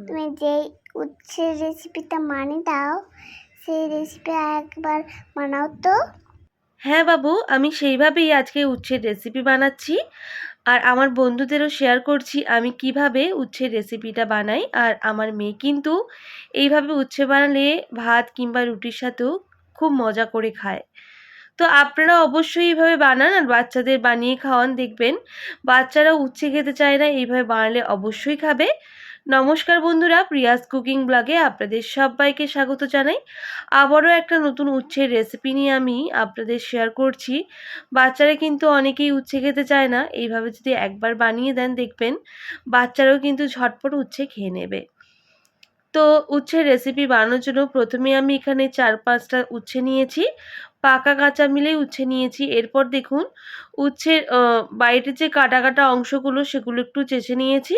তুমি যেই উচ্ছের রেসিপিটা দাও সেই রেসিপি একবার বানাও তো। হ্যাঁ বাবু, আমি সেইভাবেই আজকে উচ্ছের রেসিপি বানাচ্ছি আর আমার বন্ধুদেরও শেয়ার করছি আমি কিভাবে উচ্ছের রেসিপিটা বানাই। আর আমার মেয়ে কিন্তু এইভাবে উচ্ছে বানালে ভাত কিংবা রুটির সাথেও খুব মজা করে খায়। তো আপনারা অবশ্যই এইভাবে বানান আর বাচ্চাদের বানিয়ে খাওয়ান, দেখবেন বাচ্চারাও উচ্ছে খেতে চায় না, এইভাবে বানালে অবশ্যই খাবে। নমস্কার বন্ধুরা, প্রিয়াস কুকিং ব্লগে আপনাদের সবাইকে স্বাগত জানাই। আবারও একটা নতুন উচ্ছের রেসিপি নিয়ে আমি আপনাদের শেয়ার করছি। বাচ্চারা কিন্তু অনেকেই উচ্ছে খেতে চায় না, এইভাবে যদি একবার বানিয়ে দেন দেখবেন বাচ্চারাও কিন্তু ঝটপট উচ্ছে খেয়ে নেবে। তো উচ্ছের রেসিপি বানানোর জন্য প্রথমে আমি এখানে 4-5টা উচ্ছে নিয়েছি, পাকা কাঁচা মিলেই উচ্ছে নিয়েছি। এরপর দেখুন উচ্ছের বাইরের যে কাটা কাটা অংশগুলো সেগুলো একটু চেঁচে নিয়েছি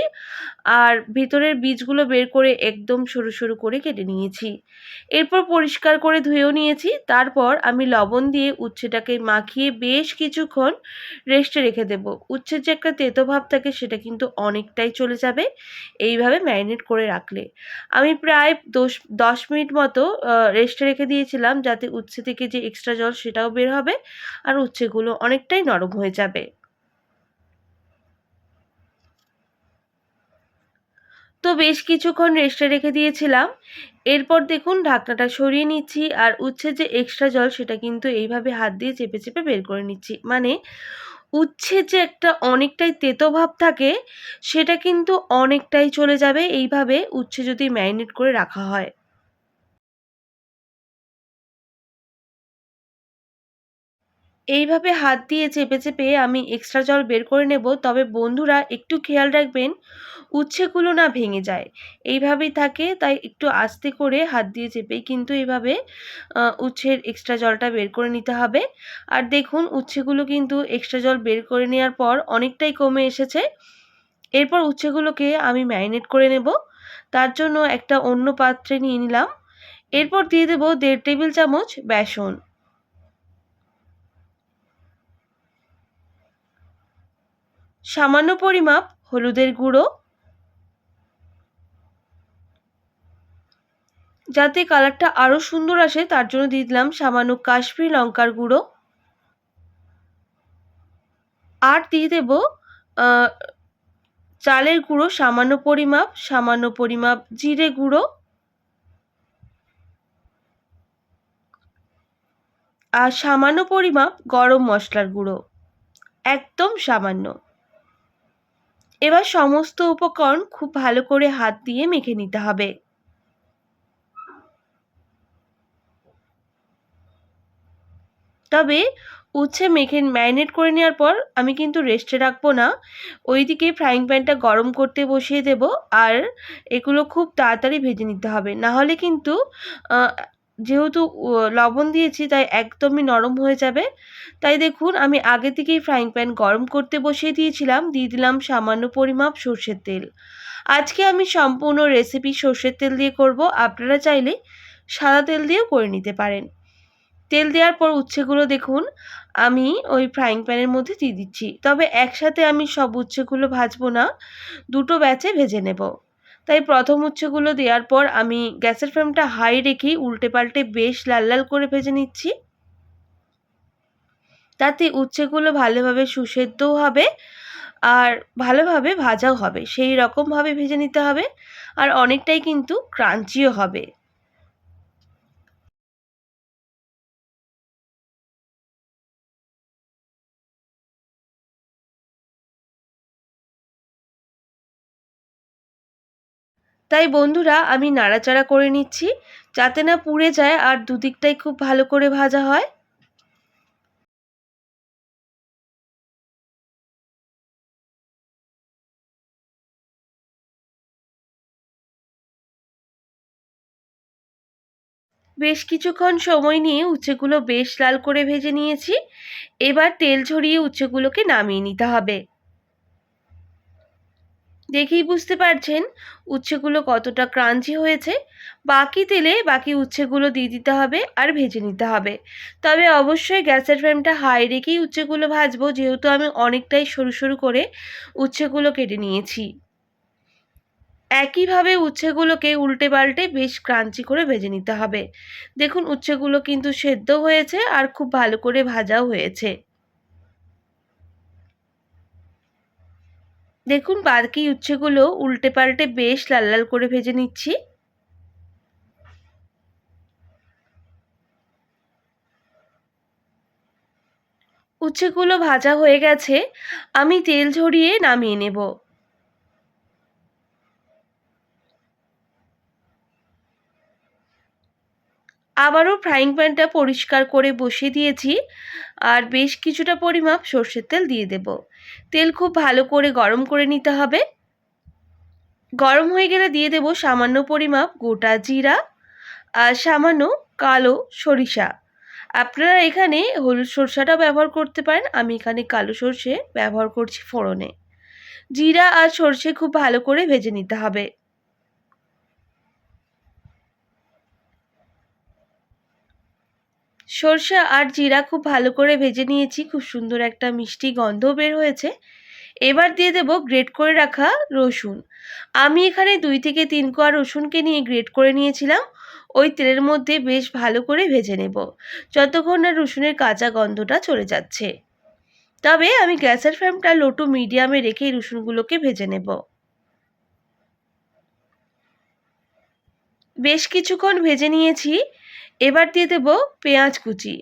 আর ভিতরের বীজগুলো বের করে একদম সরু সরু করে কেটে নিয়েছি। এরপর পরিষ্কার করে ধুয়েও নিয়েছি। তারপর আমি লবণ দিয়ে উচ্ছেটাকে মাখিয়ে বেশ কিছুক্ষণ রেস্টে রেখে দেব। উচ্ছের যে একটা তেতো ভাব থাকে সেটা কিন্তু অনেকটাই চলে যাবে এইভাবে ম্যারিনেট করে রাখলে। আমি প্রায় 10 মিনিট মতো রেস্টে রেখে দিয়েছিলাম যাতে উচ্ছে থেকে যে এক্সট্রা জল সেটাও বের হবে আর উচ্ছেগুলো অনেকটাই নরম হয়ে যাবে। তো বেশ কিছুক্ষণ রেস্টে রেখে দিয়েছিলাম। এরপর দেখুন ঢাকনাটা সরিয়ে নিচ্ছি আর উচ্ছের যে এক্সট্রা জল সেটা কিন্তু এইভাবে হাত দিয়ে চেপে চেপে বের করে নিচ্ছি। মানে উচ্ছে যে একটা অনেকটাই তেতো ভাব থাকে সেটা কিন্তু অনেকটাই চলে যাবে এইভাবে উচ্ছে যদি ম্যারিনেট করে রাখা হয়। এইভাবে হাত দিয়ে চেপে চেপে আমি এক্সট্রা জল বের করে নেব। তবে বন্ধুরা একটু খেয়াল রাখবেন উচ্ছেগুলো না ভেঙে যায়, এইভাবেই থাকে, তাই একটু আস্তে করে হাত দিয়ে চেপেই কিন্তু এইভাবে উচ্ছের এক্সট্রা জলটা বের করে নিতে হবে। আর দেখুন উচ্ছেগুলো কিন্তু এক্সট্রা জল বের করে নেওয়ার পর অনেকটাই কমে এসেছে। এরপর উচ্ছেগুলোকে আমি ম্যারিনেট করে নেব। তার জন্য একটা অন্য পাত্রে নিয়ে নিলাম। এরপর দিয়ে দেবো 1.5 টেবিল চামচ বেসন, সামান্য পরিমাপ হলুদের গুঁড়ো, যাতে কালারটা আরও সুন্দর আসে তার জন্য দিয়ে দিলাম সামান্য কাশ্মীরি লঙ্কার গুঁড়ো, আর দিয়ে দেব চালের গুঁড়ো সামান্য পরিমাপ জিরে গুঁড়ো আর সামান্য পরিমাপ গরম মশলার গুঁড়ো, একদম সামান্য। এবার সমস্ত উপকরণ খুব ভালো করে হাত দিয়ে মেখে নিতে হবে। তবে উচ্ছে মেখে ম্যারিনেট করে নেওয়ার পর আমি কিন্তু রেস্টে রাখবো না, ওইদিকে ফ্রাইং প্যানটা গরম করতে বসিয়ে দেব। আর এগুলো খুব তাড়াতাড়ি ভেজে নিতে হবে, না হলে কিন্তু যেহেতু লবণ দিয়েছি তাই একদমই নরম হয়ে যাবে। তাই দেখুন আমি আগে থেকেই ফ্রাইং প্যান গরম করতে বসিয়ে দিয়েছিলাম, দিয়ে দিলাম সামান্য পরিমাপ সর্ষের তেল। আজকে আমি সম্পূর্ণ রেসিপি সর্ষের তেল দিয়ে করব, আপনারা চাইলে সাদা তেল দিয়েও করে নিতে পারেন। তেল দেওয়ার পর উচ্ছেগুলো দেখুন আমি ওই ফ্রাইং প্যানের মধ্যে দিয়ে দিচ্ছি। তবে একসাথে আমি সব উচ্ছেগুলো ভাজবো না, দুটো ব্যাচে ভেজে নেব। তাই প্রথম উচ্ছেগুলো দেওয়ার পর আমি গ্যাসের ফ্লেমটা হাই রেখেই উল্টে পাল্টে বেশ লাল লাল করে ভেজে নিচ্ছি, তাতে উচ্ছেগুলো ভালোভাবে সুসেদ্ধও হবে আর ভালোভাবে ভাজাও হবে, সেই রকমভাবে ভেজে নিতে হবে আর অনেকটাই কিন্তু ক্রাঞ্চিও হবে। তাই বন্ধুরা আমি নাড়াচাড়া করে নিচ্ছি যাতে না পুড়ে যায় আর দুদিকটাই খুব ভালো করে ভাজা হয়। বেশ কিছুক্ষণ সময় নিয়ে উচ্ছেগুলো বেশ লাল করে ভেজে নিয়েছি। এবার তেল ঝরিয়ে উচ্ছেগুলোকে নামিয়ে নিতে হবে। দেখেই বুঝতে পারছেন উচ্ছেগুলো কতটা ক্রাঞ্চি হয়েছে। বাকি তেলে বাকি উচ্ছেগুলো দিয়ে দিতে হবে আর ভেজে নিতে হবে। তবে অবশ্যই গ্যাসের ফ্লেমটা হাই রেখেই উচ্ছেগুলো ভাজবো, যেহেতু আমি অনেকটাই সরু সরু করে উচ্ছেগুলো কেটে নিয়েছি। একইভাবে উচ্ছেগুলোকে উল্টে পাল্টে বেশ ক্রাঞ্চি করে ভেজে নিতে হবে। দেখুন উচ্ছেগুলো কিন্তু সেদ্ধ হয়েছে আর খুব ভালো করে ভাজাও হয়েছে। দেখুন বাকি উচ্ছেগুলো উল্টে পাল্টে বেশ লাল লাল করে ভেজে নিচ্ছি। উচ্ছেগুলো ভাজা হয়ে গেছে, আমি তেল ঝরিয়ে নামিয়ে নেব। আবারও ফ্রাইং প্যানটা পরিষ্কার করে বসিয়ে দিয়েছি আর বেশ কিছুটা পরিমাপ সর্ষের তেল দিয়ে দেব। তেল খুব ভালো করে গরম করে নিতে হবে। গরম হয়ে গেলে দিয়ে দেব সামান্য পরিমাপ গোটা জিরা আর সামান্য কালো সরিষা। আপনারা এখানে হলুদ সরষাটাও ব্যবহার করতে পারেন, আমি এখানে কালো সর্ষে ব্যবহার করছি ফোড়নে। জিরা আর সর্ষে খুব ভালো করে ভেজে নিতে হবে। সরষে আর জিরা খুব ভালো করে ভেজে নিয়েছি, খুব সুন্দর একটা মিষ্টি গন্ধ বের হয়েছে। এবার দিয়ে দেব গ্রেট করে রাখা রসুন। আমি এখানে 2 থেকে 3 কোয়া রসুনকে নিয়ে গ্রেট করে নিয়েছিলাম। ওই তেলের মধ্যে বেশ ভালো করে ভেজে নেব যতক্ষণ না রসুনের কাঁচা গন্ধটা চলে যাচ্ছে। তবে আমি গ্যাসের ফ্লেমটা লো টু মিডিয়ামে রেখে রসুনগুলোকে ভেজে নেব। বেশ কিছুক্ষণ ভেজে নিয়েছি। এবার দিয়ে দেব পেঁয়াজ কুচি।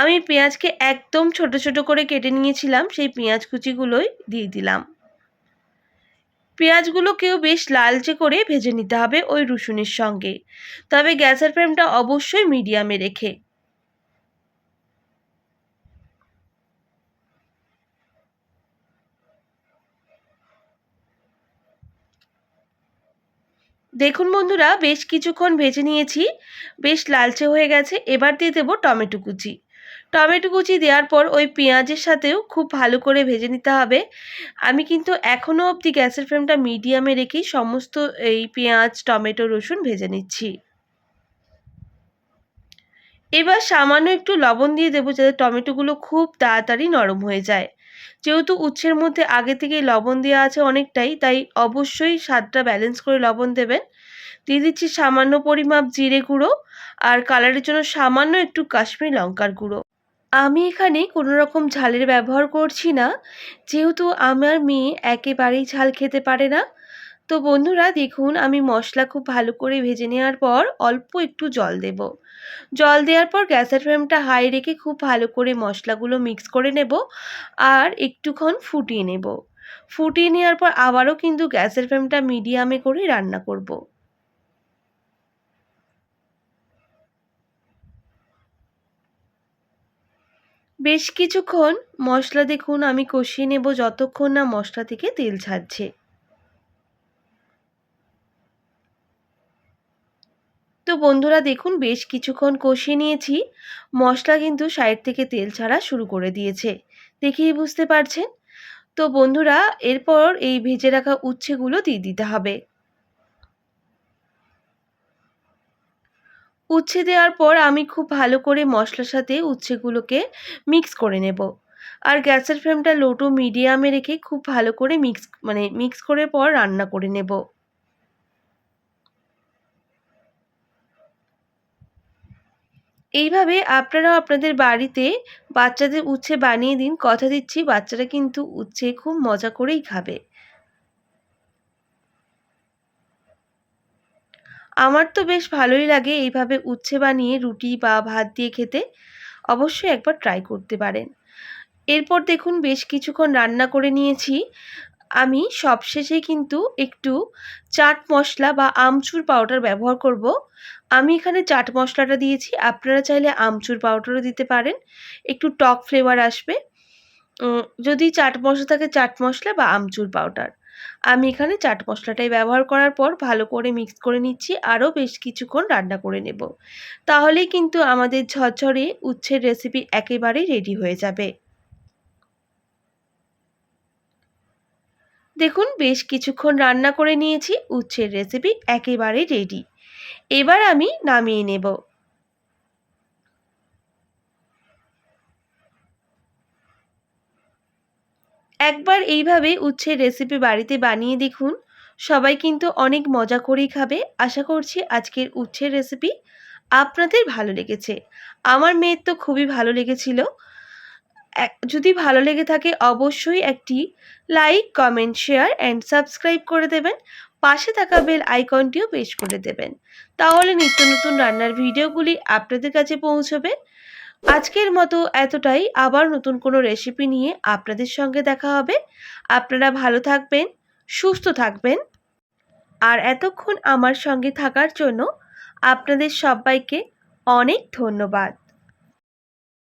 আমি পেঁয়াজকে একদম ছোট ছোট করে কেটে নিয়েছিলাম, সেই পেঁয়াজ কুচিগুলোই দিয়ে দিলাম। পেঁয়াজগুলোকেও বেশ লালচে করে ভেজে নিতে হবে ওই রসুনের সঙ্গে, তবে গ্যাসের ফ্লেমটা অবশ্যই মিডিয়ামে রেখে। দেখুন বন্ধুরা বেশ কিছুক্ষণ ভেজে নিয়েছি, বেশ লালচে হয়ে গেছে। এবার দিয়ে দেবো টমেটো কুচি। টমেটো কুচি দেওয়ার পর ওই পেঁয়াজের সাথেও খুব ভালো করে ভেজে নিতে হবে। আমি কিন্তু এখনও অবধি গ্যাসের ফ্লেমটা মিডিয়ামে রেখেই সমস্ত এই পেঁয়াজ টমেটো রসুন ভেজে নিচ্ছি। এবার সামান্য একটু লবণ দিয়ে দেবো যাতে টমেটোগুলো খুব তাড়াতাড়ি নরম হয়ে যায়। যেহেতু উচ্ছের মধ্যে আগে থেকেই লবণ দেওয়া আছে অনেকটাই, তাই অবশ্যই স্বাদটা ব্যালেন্স করে লবণ দেবেন। দিয়ে দিচ্ছি সামান্য পরিমাপ জিরে গুঁড়ো আর কালারের জন্য সামান্য একটু কাশ্মীরি লঙ্কার গুঁড়ো। আমি এখানে কোনো রকম ঝালের ব্যবহার করছি না, যেহেতু আমার মেয়ে একেবারেই ঝাল খেতে পারে না। তো বন্ধুরা দেখুন আমি মশলা খুব ভালো করে ভেজে নেওয়ার পর অল্প একটু জল দেব। জল দেওয়ার পর গ্যাসের ফ্লেমটা হাই রেখে খুব ভালো করে মশলাগুলো মিক্স করে নেব আর একটুক্ষণ ফুটিয়ে নেব। ফুটিয়ে নেওয়ার পর আবারও কিন্তু গ্যাসের ফ্লেমটা মিডিয়ামে করে রান্না করব। বেশ কিছুক্ষণ মশলা দেখুন আমি কষিয়ে নেব যতক্ষণ না মশলা থেকে তেল ছাড়ছে। তো বন্ধুরা দেখুন বেশ কিছুক্ষণ কষিয়ে নিয়েছি, মশলা কিন্তু সাইড থেকে তেল ছাড়া শুরু করে দিয়েছে, দেখেই বুঝতে পারছেন। তো বন্ধুরা এরপর এই ভেজে রাখা উচ্ছেগুলো দিয়ে দিতে হবে। উচ্ছে দেওয়ার পর আমি খুব ভালো করে মশলার সাথে উচ্ছেগুলোকে মিক্স করে নেব আর গ্যাসের ফ্লেমটা লো টু মিডিয়ামে রেখে খুব ভালো করে মিক্স করে পর রান্না করে নেব। এইভাবে আপনারাও আপনাদের বাড়িতে বাচ্চাদের উচ্ছে বানিয়ে দিন, কথা দিচ্ছি বাচ্চারা কিন্তু উচ্ছে খুব মজা করেই খাবে। আমার তো বেশ ভালোই লাগে এইভাবে উচ্ছে বানিয়ে রুটি বা ভাত দিয়ে খেতে। অবশ্যই একবার ট্রাই করতে পারেন। এরপর দেখুন বেশ কিছুক্ষণ রান্না করে নিয়েছি। আমি সবশেষে কিন্তু একটু চাট মশলা বা আমচুর পাউডার ব্যবহার করব। আমি এখানে চাট মশলাটা দিয়েছি, আপনারা চাইলে আমচুর পাউডারও দিতে পারেন, একটু টক ফ্লেভার আসবে। যদি চাট মশলা থাকে চাট মশলা বা আমচুর পাউডার। আমি এখানে চাট মশলাটাই ব্যবহার করার পর ভালো করে মিক্স করে নিচ্ছি, আরও বেশ কিছুক্ষণ রান্না করে নেব। তাহলেই কিন্তু আমাদের ঝরঝরে উচ্ছের রেসিপি একেবারেই রেডি হয়ে যাবে। দেখুন বেশ কিছুক্ষণ রান্না করে নিয়েছি, উচ্ছের রেসিপি একেবারে রেডি। এবার আমি নামিয়ে নেব। একবার এইভাবে উচ্ছের রেসিপি বাড়িতে বানিয়ে দেখুন, সবাই কিন্তু অনেক মজা করেই খাবে। আশা করছি আজকের উচ্ছের রেসিপি আপনাদের ভালো লেগেছে। আমার মেয়ের তো খুবই ভালো লেগেছিল। যদি ভালো লেগে থাকে অবশ্যই একটি like, comment, share and subscribe করে দেবেন। পাশে থাকা বেল আইকনটিও প্রেস করে দেবেন। তাহলে নিত্য নতুন রান্নার ভিডিওগুলি আপনাদের কাছে পৌঁছবে। আজকের মতো এতটাই। আবার নতুন কোনো রেসিপি নিয়ে আপনাদের সঙ্গে দেখা হবে। আপনারা ভালো থাকবেন, সুস্থ থাকবেন। আর এতক্ষণ আমার সঙ্গে থাকার জন্য আপনাদের সবাইকে অনেক ধন্যবাদ।